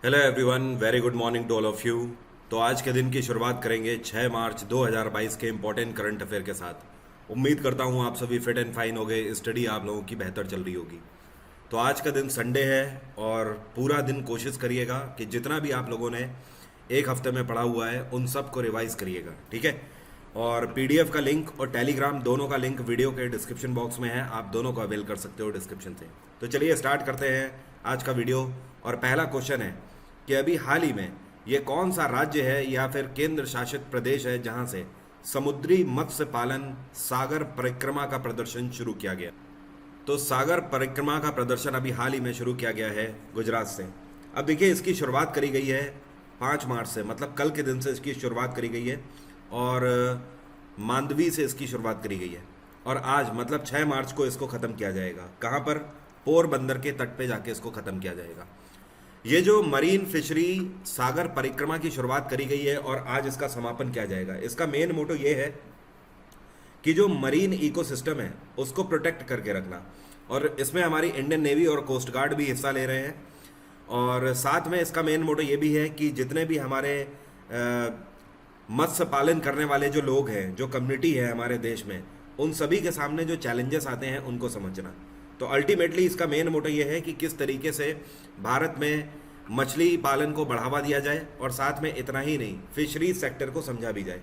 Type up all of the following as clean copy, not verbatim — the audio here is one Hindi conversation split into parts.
Hello everyone, very good morning to all of you. तो आज के दिन की शुरुआत करेंगे 6 मार्च 2022 के इम्पोर्टेंट करंट अफेयर के साथ। उम्मीद करता हूँ आप सभी फिट एंड फाइन हो गए, स्टडी आप लोगों की बेहतर चल रही होगी। तो आज का दिन संडे है और पूरा दिन कोशिश करिएगा कि जितना भी आप लोगों ने एक हफ्ते में पढ़ा हुआ है उन सब को रिवाइज करिएगा, ठीक है। और पीडीएफ का लिंक और टेलीग्राम दोनों का लिंक वीडियो के डिस्क्रिप्शन बॉक्स में है, आप दोनों को अवेल कर सकते हो डिस्क्रिप्शन से। तो चलिए स्टार्ट करते हैं आज का वीडियो। और पहला क्वेश्चन है कि अभी हाल ही में ये कौन सा राज्य है या फिर केंद्र शासित प्रदेश है जहां से समुद्री मत्स्य पालन सागर परिक्रमा का प्रदर्शन शुरू किया गया। तो सागर परिक्रमा का प्रदर्शन अभी हाल ही में शुरू किया गया है गुजरात से। अब देखिए, इसकी शुरुआत करी गई है 5 मार्च से, मतलब कल के दिन से इसकी शुरुआत करी गई है और मांडवी से इसकी शुरुआत करी गई है और आज मतलब 6 मार्च को इसको ख़त्म किया जाएगा। कहाँ पर? पोरबंदर के तट पे जाके इसको ख़त्म किया जाएगा। ये जो मरीन फिशरी सागर परिक्रमा की शुरुआत करी गई है और आज इसका समापन किया जाएगा। इसका मेन मोटो ये है कि जो मरीन इकोसिस्टम है उसको प्रोटेक्ट करके रखना, और इसमें हमारी इंडियन नेवी और कोस्ट गार्ड भी हिस्सा ले रहे हैं। और साथ में इसका मेन मोटो ये भी है कि जितने भी हमारे मत्स्य पालन करने वाले जो लोग हैं, जो कम्युनिटी है हमारे देश में, उन सभी के सामने जो चैलेंजेस आते हैं उनको समझना। तो अल्टीमेटली इसका मेन मोटो ये है कि किस तरीके से भारत में मछली पालन को बढ़ावा दिया जाए और साथ में इतना ही नहीं, फिशरीज सेक्टर को समझा भी जाए।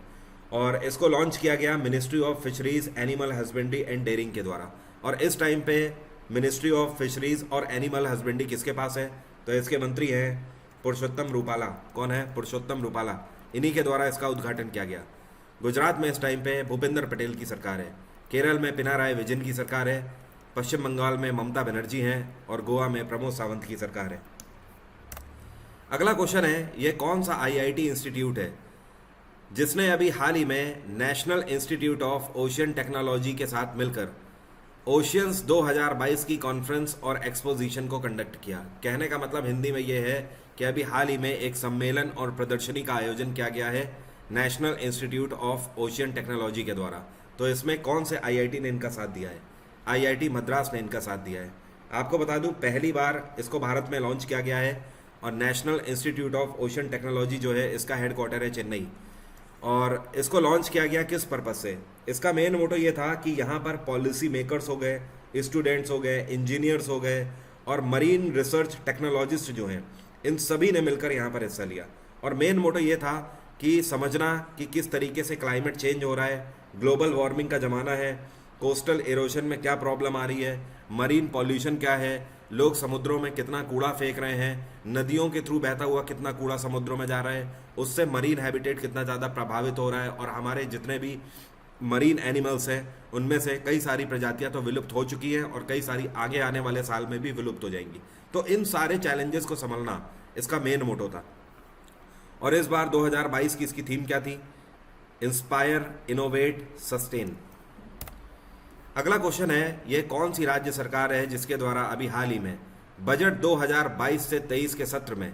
और इसको लॉन्च किया गया ministry of fisheries, animal husbandry and dairying के द्वारा। और इस टाइम पे मिनिस्ट्री ऑफ फिशरीज और एनिमल हस्बेंड्री किसके पास है? तो इसके मंत्री हैं पुरुषोत्तम रूपाला। कौन है? पुरुषोत्तम रूपाला। इन्हीं के द्वारा इसका उद्घाटन किया गया। गुजरात में इस टाइम पे भूपेंद्र पटेल की सरकार है, केरल में पिनाराई विजयन की सरकार है, पश्चिम बंगाल में ममता बनर्जी हैं और गोवा में प्रमोद सावंत की सरकार है। अगला क्वेश्चन है, ये कौन सा आईआईटी इंस्टीट्यूट है जिसने अभी हाल ही में national institute of ocean technology के साथ मिलकर ओशियंस 2022 की कॉन्फ्रेंस और एक्सपोजिशन को कंडक्ट किया। कहने का मतलब हिंदी में ये है कि अभी हाल ही में एक सम्मेलन और प्रदर्शनी का आयोजन किया गया है national institute of ocean technology के द्वारा। तो इसमें कौन से आईआईटी ने इनका साथ दिया है? आईआईटी मद्रास ने इनका साथ दिया है। आपको बता दूं, पहली बार इसको भारत में लॉन्च किया गया है और national institute of ocean technology जो है इसका हेडक्वार्टर है चेन्नई। और इसको लॉन्च किया गया किस पर्पज़ से? इसका मेन मोटो ये था कि यहाँ पर पॉलिसी मेकर्स हो गए, स्टूडेंट्स हो गए, इंजीनियर्स हो गए और मरीन रिसर्च टेक्नोलॉजिस्ट जो हैं, इन सभी ने मिलकर यहाँ पर हिस्सा लिया। और मेन मोटो ये था कि समझना कि किस तरीके से क्लाइमेट चेंज हो रहा है, ग्लोबल वार्मिंग का ज़माना है, कोस्टल एरोशन में क्या प्रॉब्लम आ रही है, मरीन पॉल्यूशन क्या है, लोग समुद्रों में कितना कूड़ा फेंक रहे हैं, नदियों के थ्रू बहता हुआ कितना कूड़ा समुद्रों में जा रहा है, उससे मरीन हैबिटेट कितना ज़्यादा प्रभावित हो रहा है और हमारे जितने भी मरीन एनिमल्स हैं उनमें से कई सारी प्रजातियां तो विलुप्त हो चुकी हैं और कई सारी आगे आने वाले साल में भी विलुप्त हो जाएंगी। तो इन सारे चैलेंजेस को संभलना इसका मेन मोटो था। और इस बार 2022 की इसकी थीम क्या थी? Inspire, innovate, sustain. अगला क्वेश्चन है, ये कौन सी राज्य सरकार है जिसके द्वारा अभी हाल ही में बजट 2022 से 23 के सत्र में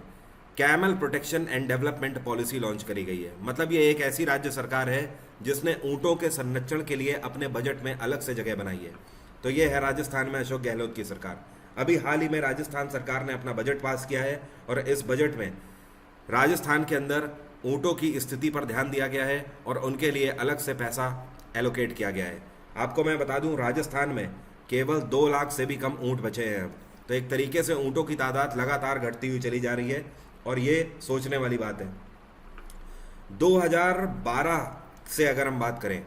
camel protection and development policy launch करी गई है। मतलब ये एक ऐसी राज्य सरकार है जिसने ऊंटों के संरक्षण के लिए अपने बजट में अलग से जगह बनाई है। तो ये है राजस्थान में अशोक गहलोत की सरकार। अभी हाल ही में राजस्थान सरकार ने अपना बजट पास किया है और इस बजट में राजस्थान के अंदर ऊंटों की स्थिति पर ध्यान दिया गया है और उनके लिए अलग से पैसा एलोकेट किया गया है। आपको मैं बता दूं, राजस्थान में केवल 2 लाख से भी कम ऊंट बचे हैं अब। तो एक तरीके से ऊंटों की तादाद लगातार घटती हुई चली जा रही है और ये सोचने वाली बात है। 2012 से अगर हम बात करें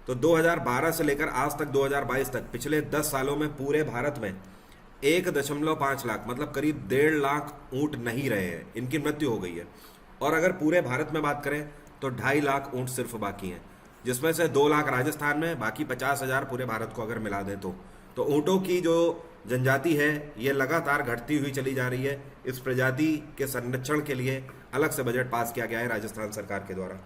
तो 2012 से लेकर आज तक 2022 तक पिछले 10 सालों में पूरे भारत में 1.5 लाख मतलब करीब 1.5 लाख ऊंट नहीं रहे हैं, इनकी मृत्यु हो गई है। और अगर पूरे भारत में बात करें तो 2.5 लाख ऊंट सिर्फ बाकी हैं, जिसमें से 2 लाख राजस्थान में, बाकी 50,000 पूरे भारत को अगर मिला दें तो ऊँटों की जो जनजाति है ये लगातार घटती हुई चली जा रही है। इस प्रजाति के संरक्षण के लिए अलग से बजट पास किया गया है राजस्थान सरकार के द्वारा।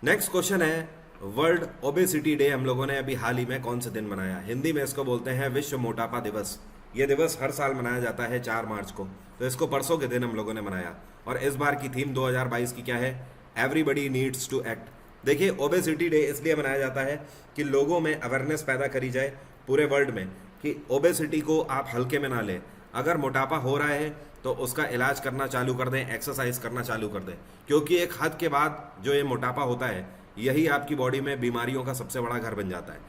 नेक्स्ट क्वेश्चन है, वर्ल्ड ओबेसिटी डे हम लोगों ने अभी हाल ही में कौन से दिन मनाया? हिंदी में इसको बोलते हैं विश्व मोटापा दिवस। ये दिवस हर साल मनाया जाता है 4 मार्च को, तो इसको परसों के दिन हम लोगों ने मनाया। और इस बार की थीम 2022 की क्या है? Everybody needs to act. देखिए, ओबेसिटी डे इसलिए मनाया जाता है कि लोगों में अवेयरनेस पैदा करी जाए पूरे वर्ल्ड में कि ओबेसिटी को आप हल्के में ना लें, अगर मोटापा हो रहा है तो उसका इलाज करना चालू कर दें, एक्सरसाइज करना चालू कर दें, क्योंकि एक हद के बाद जो ये मोटापा होता है यही आपकी बॉडी में बीमारियों का सबसे बड़ा घर बन जाता है।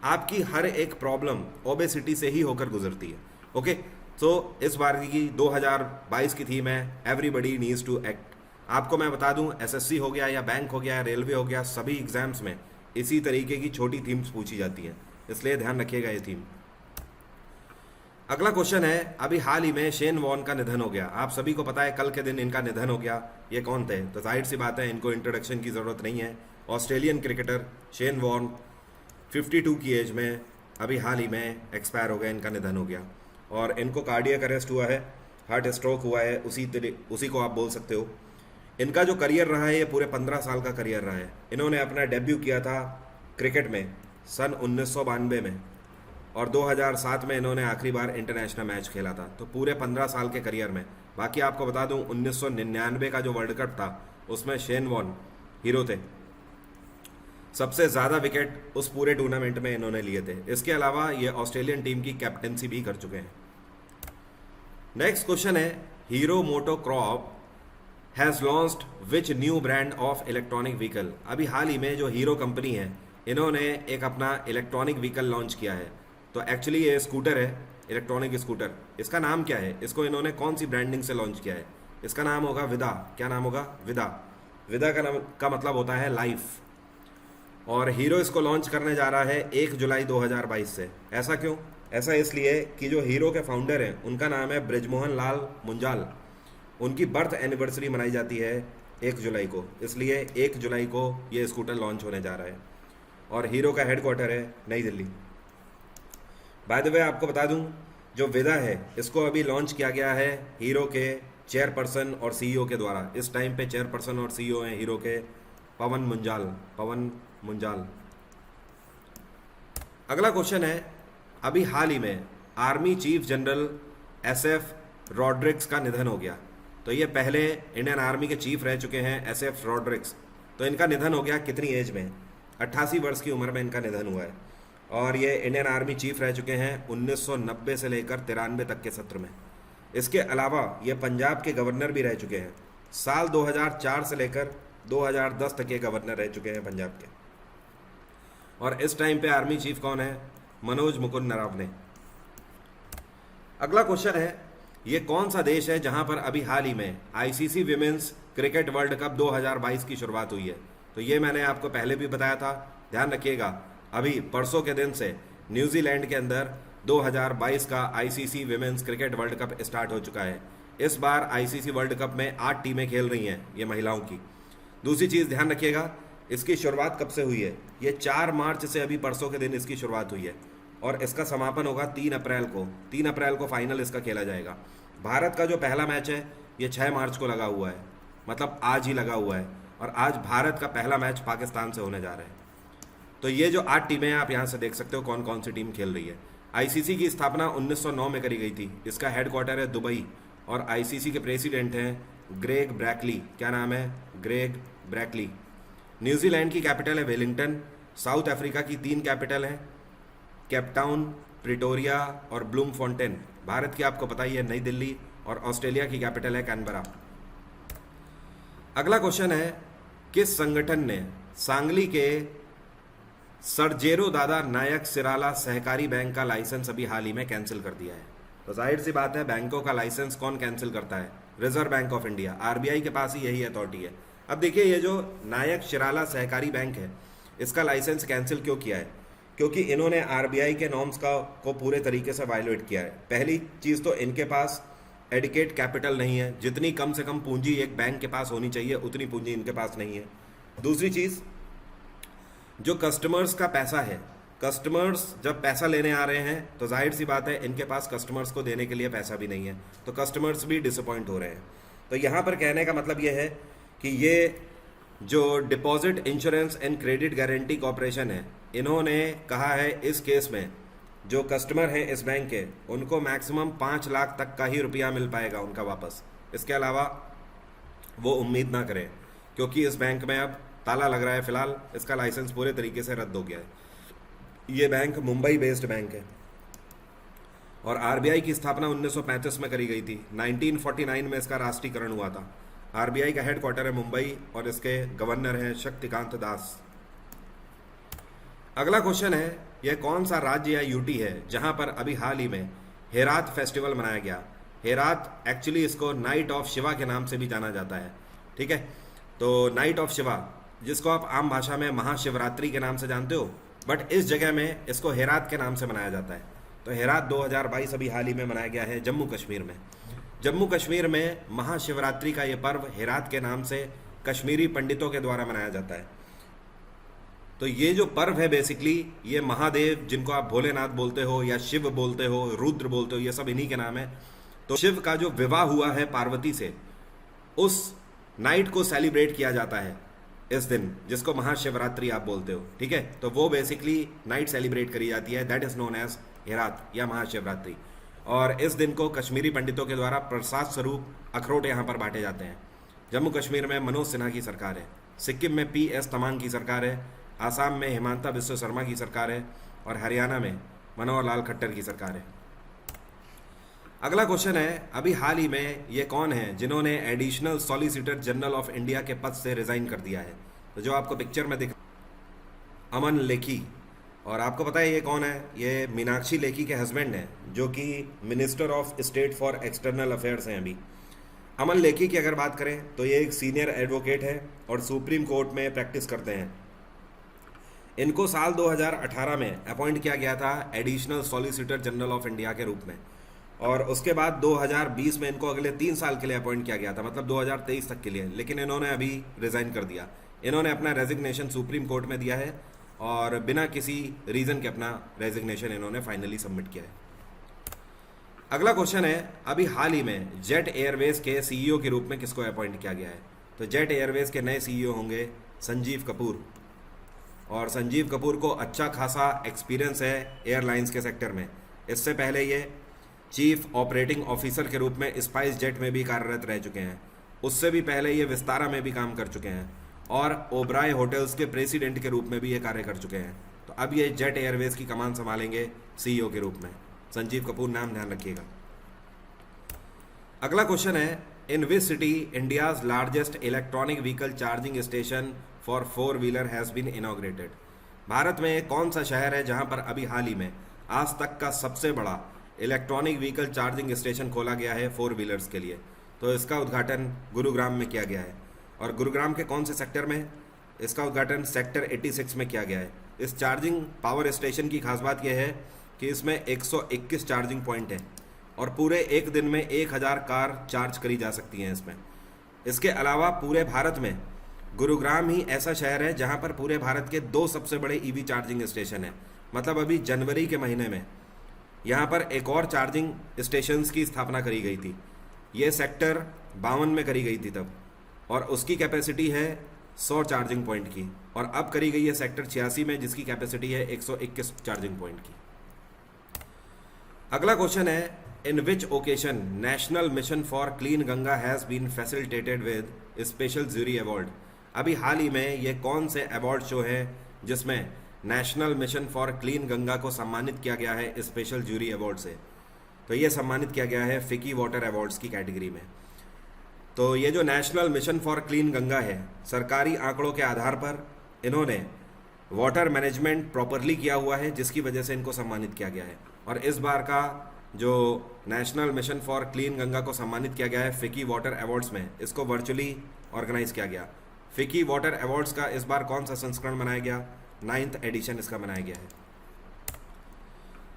आपकी हर एक प्रॉब्लम ओबेसिटी से ही होकर गुजरती है। ओके, सो इस बार की 2022 की थीम है एवरीबडी नीड्स टू एक्ट। आपको मैं बता दूं, एसएससी हो गया या बैंक हो गया, रेलवे हो गया, सभी एग्जाम्स में इसी तरीके की छोटी थीम्स पूछी जाती हैं, इसलिए ध्यान रखिएगा ये थीम। अगला क्वेश्चन है, अभी हाल ही में शेन वॉर्न का निधन हो गया। आप सभी को पता है कल के दिन इनका निधन हो गया। ये कौन थे? तो जाहिर सी बात है इनको इंट्रोडक्शन की ज़रूरत नहीं है। ऑस्ट्रेलियन क्रिकेटर शेन वॉर्न 52 की एज में अभी हाल ही में एक्सपायर हो गए, इनका निधन हो गया। और इनको कार्डियक अरेस्ट हुआ है, हार्ट स्ट्रोक हुआ है, उसी को आप बोल सकते हो। इनका जो करियर रहा है ये पूरे 15 साल का करियर रहा है। इन्होंने अपना डेब्यू किया था क्रिकेट में सन 1992 में, और 2007 में इन्होंने आखिरी बार इंटरनेशनल मैच खेला था। तो पूरे 15 साल के करियर में, बाकी आपको बता दूं 1999 का जो वर्ल्ड कप था उसमें शेन वॉर्न हीरो थे। सबसे ज़्यादा विकेट उस पूरे टूर्नामेंट में इन्होंने लिए थे। इसके अलावा ये ऑस्ट्रेलियन टीम की कैप्टनसी भी कर चुके हैं। नेक्स्ट क्वेश्चन है, hero MotoCorp has launched which new brand of electronic vehicle. अभी हाल ही में जो हीरो कंपनी है इन्होंने एक अपना इलेक्ट्रॉनिक व्हीकल लॉन्च किया है। तो एक्चुअली ये स्कूटर है, इलेक्ट्रॉनिक स्कूटर। इसका नाम क्या है? इसको इन्होंने कौन सी ब्रांडिंग से लॉन्च किया है? इसका नाम होगा विदा। क्या नाम होगा? विदा। विदा का नाम का मतलब होता है लाइफ। और हीरो इसको लॉन्च करने जा रहा है 1 जुलाई 2022 से। ऐसा क्यों? ऐसा इसलिए कि जो हीरो के फाउंडर हैं उनका नाम है बृजमोहन लाल मुंजाल। उनकी बर्थ एनिवर्सरी मनाई जाती है 1 जुलाई को, इसलिए 1 जुलाई को ये स्कूटर लॉन्च होने जा रहा है। और हीरो का हेडक्वार्टर है नई दिल्ली। बाय द वे आपको बता दूं, जो विदा है इसको अभी लॉन्च किया गया है हीरो के चेयरपर्सन और सीईओ के द्वारा। इस टाइम पे चेयरपर्सन और सीईओ हैं हीरो के पवन मुंजाल। अगला क्वेश्चन है, अभी हाल ही में army chief general SF Rodrigues का निधन हो गया। तो ये पहले इंडियन आर्मी के चीफ रह चुके हैं एसएफ रॉड्रिक्स। तो इनका निधन हो गया कितनी एज में? 88 वर्ष की उम्र में इनका निधन हुआ है। और ये इंडियन आर्मी चीफ रह चुके हैं 1990 से लेकर 93 तक के सत्र में। इसके अलावा ये पंजाब के गवर्नर भी रह चुके हैं। साल 2004 से लेकर 2010 तक के गवर्नर रह चुके हैं पंजाब के। और इस टाइम पे आर्मी चीफ कौन है? मनोज मुकुंद नरावने। अगला क्वेश्चन है, ये कौन सा देश है जहां पर अभी हाल ही में ICC women's cricket world cup 2022 की शुरुआत हुई है? तो ये मैंने आपको पहले भी बताया था, ध्यान रखिएगा। अभी परसों के दिन से न्यूजीलैंड के अंदर 2022 का ICC women's cricket world cup start हो चुका है। इस बार आईसीसी वर्ल्ड कप में 8 टीमें खेल रही हैं, ये महिलाओं की। दूसरी चीज़ ध्यान रखिएगा, इसकी शुरुआत कब से हुई है? ये 4 मार्च से अभी परसों के दिन इसकी शुरुआत हुई है और इसका समापन होगा 3 अप्रैल को। 3 अप्रैल को फाइनल इसका खेला जाएगा। भारत का जो पहला मैच है ये 6 मार्च को लगा हुआ है, मतलब आज ही लगा हुआ है। और आज भारत का पहला मैच पाकिस्तान से होने जा रहा है। तो ये जो 8 टीमें हैं आप यहाँ से देख सकते हो कौन कौन सी टीम खेल रही है। आईसीसी की स्थापना 1909 में करी गई थी। इसका हेडक्वार्टर है दुबई और आईसीसी के प्रेसिडेंट हैं ग्रेग ब्रैकली। क्या नाम है? ग्रेग ब्रैकली। न्यूजीलैंड की कैपिटल है वेलिंगटन। साउथ अफ्रीका की 3 कैपिटल हैं, केपटाउन, प्रिटोरिया और ब्लूमफॉन्टेन। भारत की आपको पता ही है नई दिल्ली। और ऑस्ट्रेलिया की कैपिटल है कैनबरा। अगला क्वेश्चन है, किस संगठन ने सांगली के सरजेरो दादा नायक सिराला सहकारी बैंक का लाइसेंस अभी हाल ही में कैंसिल कर दिया है? तो जाहिर सी बात है, बैंकों का लाइसेंस कौन कैंसिल करता है? Reserve bank of India, RBI के पास ही यही अथॉरिटी है। अब देखिए, ये जो नायक शिराला सहकारी बैंक है इसका लाइसेंस कैंसिल क्यों किया है? क्योंकि इन्होंने आरबीआई के नॉर्म्स को पूरे तरीके से वायलेट किया है। पहली चीज़ तो इनके पास एडिकेट कैपिटल नहीं है। जितनी कम से कम पूंजी एक बैंक के पास होनी चाहिए उतनी पूंजी इनके पास नहीं है। दूसरी चीज़, जो कस्टमर्स का पैसा है, कस्टमर्स जब पैसा लेने आ रहे हैं तो जाहिर सी बात है इनके पास कस्टमर्स को देने के लिए पैसा भी नहीं है, तो कस्टमर्स भी डिसअपॉइंट हो रहे हैं। तो यहाँ पर कहने का मतलब ये है कि ये जो deposit insurance and credit guarantee corporation है, इन्होंने कहा है इस केस में जो कस्टमर हैं इस बैंक के उनको मैक्सिमम 5 लाख तक का ही रुपया मिल पाएगा उनका वापस। इसके अलावा वो उम्मीद ना करें, क्योंकि इस बैंक में अब ताला लग रहा है। फिलहाल इसका लाइसेंस पूरे तरीके से रद्द हो गया है। ये बैंक मुंबई बेस्ड बैंक है। और आरबीआई की स्थापना 1935 में करी गई थी। 1949 में इसका राष्ट्रीयकरण हुआ था। आरबीआई का हेडक्वार्टर है मुंबई और इसके गवर्नर हैं शक्तिकांत दास। अगला क्वेश्चन है, यह कौन सा राज्य या यूटी है जहां पर अभी हाल ही में हेरात फेस्टिवल मनाया गया। हेरात एक्चुअली इसको नाइट ऑफ शिवा के नाम से भी जाना जाता है, ठीक है। तो नाइट ऑफ शिवा, जिसको आप आम भाषा में महाशिवरात्रि के नाम से जानते हो, बट इस जगह में इसको हेरात के नाम से मनाया जाता है। तो हेरात 2022 अभी हाल ही में मनाया गया है जम्मू कश्मीर में। जम्मू कश्मीर में महाशिवरात्रि का ये पर्व हेरात के नाम से कश्मीरी पंडितों के द्वारा मनाया जाता है। तो ये जो पर्व है बेसिकली, ये महादेव, जिनको आप भोलेनाथ बोलते हो या शिव बोलते हो, रुद्र बोलते हो, ये सब इन्हीं के नाम है। तो शिव का जो विवाह हुआ है पार्वती से, उस नाइट को सेलिब्रेट किया जाता है इस दिन, जिसको महाशिवरात्रि आप बोलते हो, ठीक है। तो वो बेसिकली नाइट सेलिब्रेट करी जाती है, that is known as Herath या महाशिवरात्रि। और इस दिन को कश्मीरी पंडितों के द्वारा प्रसाद स्वरूप अखरोट यहाँ पर बांटे जाते हैं। जम्मू कश्मीर में मनोज सिन्हा की सरकार है, सिक्किम में PS तमांग की सरकार है, आसाम में हिमांता बिस्व शर्मा की सरकार है और हरियाणा में मनोहर लाल खट्टर की सरकार है। अगला क्वेश्चन है, अभी हाल ही में ये कौन है जिन्होंने additional solicitor general of India के पद से रिजाइन कर दिया है। तो जो आपको पिक्चर में दिख, अमन लेखी। और आपको पता है ये कौन है, ये मीनाक्षी लेखी के हस्बैंड हैं, जो कि minister of state for external affairs हैं अभी। अमन लेखी की अगर बात करें तो ये एक सीनियर एडवोकेट है और सुप्रीम कोर्ट में प्रैक्टिस करते हैं। इनको साल 2018 में अपॉइंट किया गया था additional solicitor general of India के रूप में, और उसके बाद 2020 में इनको अगले 3 साल के लिए अपॉइंट किया गया था, मतलब 2023 तक के लिए। लेकिन इन्होंने अभी रिजाइन कर दिया। इन्होंने अपना रेजिग्नेशन सुप्रीम कोर्ट में दिया है और बिना किसी रीज़न के अपना रेजिग्नेशन इन्होंने फाइनली सबमिट किया है। अगला क्वेश्चन है, अभी हाल ही में जेट एयरवेज के CEO के रूप में किसको अपॉइंट किया गया है। तो जेट एयरवेज के नए CEO होंगे संजीव कपूर। और संजीव कपूर को अच्छा खासा एक्सपीरियंस है एयरलाइंस के सेक्टर में। इससे पहले ये चीफ ऑपरेटिंग ऑफिसर के रूप में स्पाइस जेट में भी कार्यरत रह चुके हैं। उससे भी पहले ये विस्तारा में भी काम कर चुके हैं और ओबराय होटल्स के प्रेसिडेंट के रूप में भी ये कार्य कर चुके हैं। तो अब ये जेट एयरवेज की कमान संभालेंगे CEO के रूप में। संजीव कपूर नाम ध्यान रखिएगा। अगला क्वेश्चन है, in which city India's largest electronic vehicle charging station for 4 wheeler has been inaugurated. Bharat में कौन सा शहर है जहां पर अभी हाल ही में आज तक का सबसे बड़ा इलेक्ट्रॉनिक व्हीकल चार्जिंग स्टेशन खोला गया है 4 व्हीलर्स के लिए। तो इसका उद्घाटन गुरुग्राम में किया गया है। और गुरुग्राम के कौन से सेक्टर में? इसका उद्घाटन सेक्टर 86 में किया गया है। इस चार्जिंग पावर स्टेशन की खास बात यह है कि इसमें 121 चार्जिंग पॉइंट हैं और पूरे एक दिन में 1000 कार चार्ज करी जा सकती हैं इसमें। इसके अलावा पूरे भारत में गुरुग्राम ही ऐसा शहर है जहां पर पूरे भारत के 2 सबसे बड़े EV चार्जिंग स्टेशन हैं। मतलब अभी जनवरी के महीने में यहाँ पर एक और चार्जिंग स्टेशंस की स्थापना करी गई थी। ये सेक्टर 52 में करी गई थी तब, और उसकी कैपेसिटी है 100 चार्जिंग पॉइंट की। और अब करी गई है सेक्टर 86 में, जिसकी कैपेसिटी है 121 चार्जिंग पॉइंट की। अगला क्वेश्चन है, in which occasion national mission for clean Ganga has been facilitated with special jury award. अभी हाल ही में ये कौन से अवार्ड शो है जिसमें national mission for clean Ganga को सम्मानित किया गया है स्पेशल ज्यूरी अवार्ड से। तो ये सम्मानित किया गया है फिकी वाटर अवार्ड्स की कैटेगरी में। तो ये जो national mission for clean Ganga है, सरकारी आंकड़ों के आधार पर इन्होंने वाटर मैनेजमेंट प्रॉपरली किया हुआ है, जिसकी वजह से इनको सम्मानित किया गया है। और इस बार का जो national mission for clean Ganga को सम्मानित किया गया है फिकी वाटर अवार्ड्स में, इसको वर्चुअली ऑर्गेनाइज किया गया। फिकी वाटर अवार्ड्स का इस बार कौन सा संस्करण बनाया गया? 9th एडिशन इसका बनाया गया है।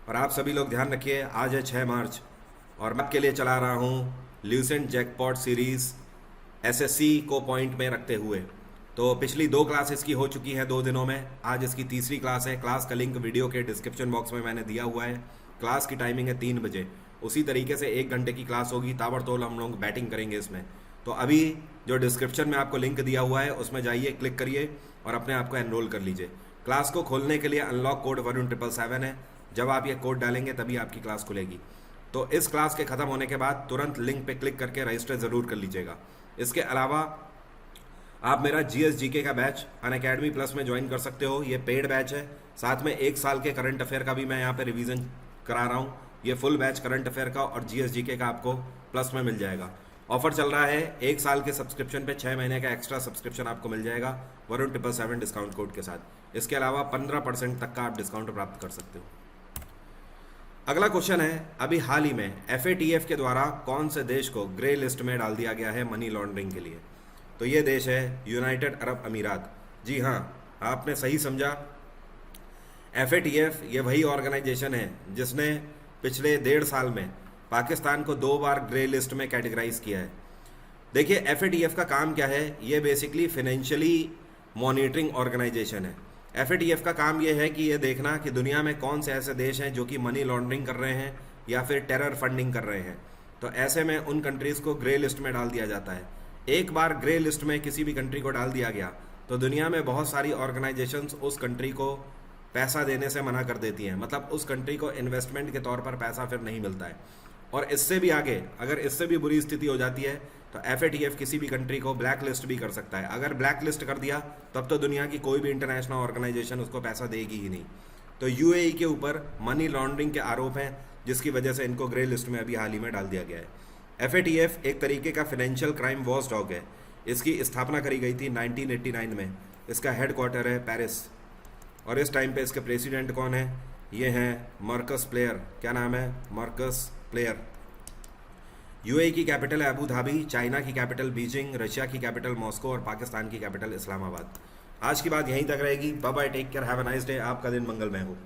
और आप सभी लोग ध्यान रखिए, आज है 6 मार्च और मैं आपके लिए चला रहा हूँ ल्यूसेंट जैकपॉट सीरीज़ SSC को पॉइंट में रखते हुए। तो पिछली 2 क्लास इसकी हो चुकी है 2 दिनों में, आज इसकी तीसरी क्लास है। क्लास का लिंक वीडियो के डिस्क्रिप्शन बॉक्स में मैंने दिया हुआ है। क्लास की टाइमिंग है 3 बजे। उसी तरीके से 1 घंटे की क्लास होगी, ताबड़तोड़ हम लोग बैटिंग करेंगे इसमें। तो अभी जो डिस्क्रिप्शन में आपको लिंक दिया हुआ है उसमें जाइए, क्लिक करिए और अपने आप को एनरोल कर लीजिए। क्लास को खोलने के लिए अनलॉक कोड 11777 है। जब आप ये कोड डालेंगे तभी आपकी क्लास खुलेगी। तो इस क्लास के ख़त्म होने के बाद तुरंत लिंक पे क्लिक करके रजिस्टर ज़रूर कर लीजिएगा। इसके अलावा आप मेरा GS/GK का बैच अनअकैडमी प्लस में ज्वाइन कर सकते हो। ये पेड बैच है, साथ में 1 साल के करंट अफेयर का भी मैं यहाँ पे रिवीजन करा रहा हूँ। ये फुल बैच करंट अफेयर का और GSGK का आपको प्लस में मिल जाएगा। ऑफर चल रहा है 1 साल के सब्सक्रिप्शन पे 6 महीने का एक्स्ट्रा सब्सक्रिप्शन आपको मिल जाएगा वरुण 777 डिस्काउंट कोड के साथ। इसके अलावा 15% तक का आप डिस्काउंट प्राप्त कर सकते हो। अगला क्वेश्चन है, अभी हाल ही में FATF के द्वारा कौन से देश को ग्रे लिस्ट में डाल दिया गया है मनी लॉन्ड्रिंग के लिए? तो ये देश है यूनाइटेड अरब अमीरात। जी हाँ, आपने सही समझा। FATF ये वही ऑर्गेनाइजेशन है जिसने पिछले 1.5 साल में पाकिस्तान को 2 बार ग्रे लिस्ट में कैटेगराइज किया है। देखिए FATF का काम क्या है, ये बेसिकली फाइनेंशियली मॉनिटरिंग ऑर्गेनाइजेशन है। FATF का काम ये है कि ये देखना कि दुनिया में कौन से ऐसे देश हैं जो कि मनी लॉन्ड्रिंग कर रहे हैं या फिर टेरर फंडिंग कर रहे हैं। तो ऐसे में उन कंट्रीज़ को ग्रे लिस्ट में डाल दिया जाता है। एक बार ग्रे लिस्ट में किसी भी कंट्री को डाल दिया गया तो दुनिया में बहुत सारी ऑर्गेनाइजेशंस उस कंट्री को पैसा देने से मना कर देती हैं, मतलब उस कंट्री को इन्वेस्टमेंट के तौर पर पैसा फिर नहीं मिलता है। और इससे भी आगे अगर इससे भी बुरी स्थिति हो जाती है तो FATF किसी भी कंट्री को ब्लैक लिस्ट भी कर सकता है। अगर ब्लैक लिस्ट कर दिया तब तो दुनिया की कोई भी इंटरनेशनल ऑर्गेनाइजेशन उसको पैसा देगी ही नहीं। तो UAE के ऊपर मनी लॉन्ड्रिंग के आरोप हैं जिसकी वजह से इनको ग्रे लिस्ट में अभी हाल ही में डाल दिया गया है। FATF एक तरीके का फाइनेंशियल क्राइम वॉच डॉग है। इसकी स्थापना करी गई थी 1989 में। इसका हेड क्वार्टर है पेरिस और इस टाइम पे इसके प्रेसिडेंट कौन है? ये हैं मार्कस प्लेयर। क्या नाम है? Marcus player. UAE की कैपिटल है अबू धाबी, चाइना की कैपिटल बीजिंग, रशिया की कैपिटल मॉस्को और पाकिस्तान की कैपिटल इस्लामाबाद। आज की बात यहीं तक रहेगी। Bye bye, take care, have a nice day. आपका दिन मंगलमय हो।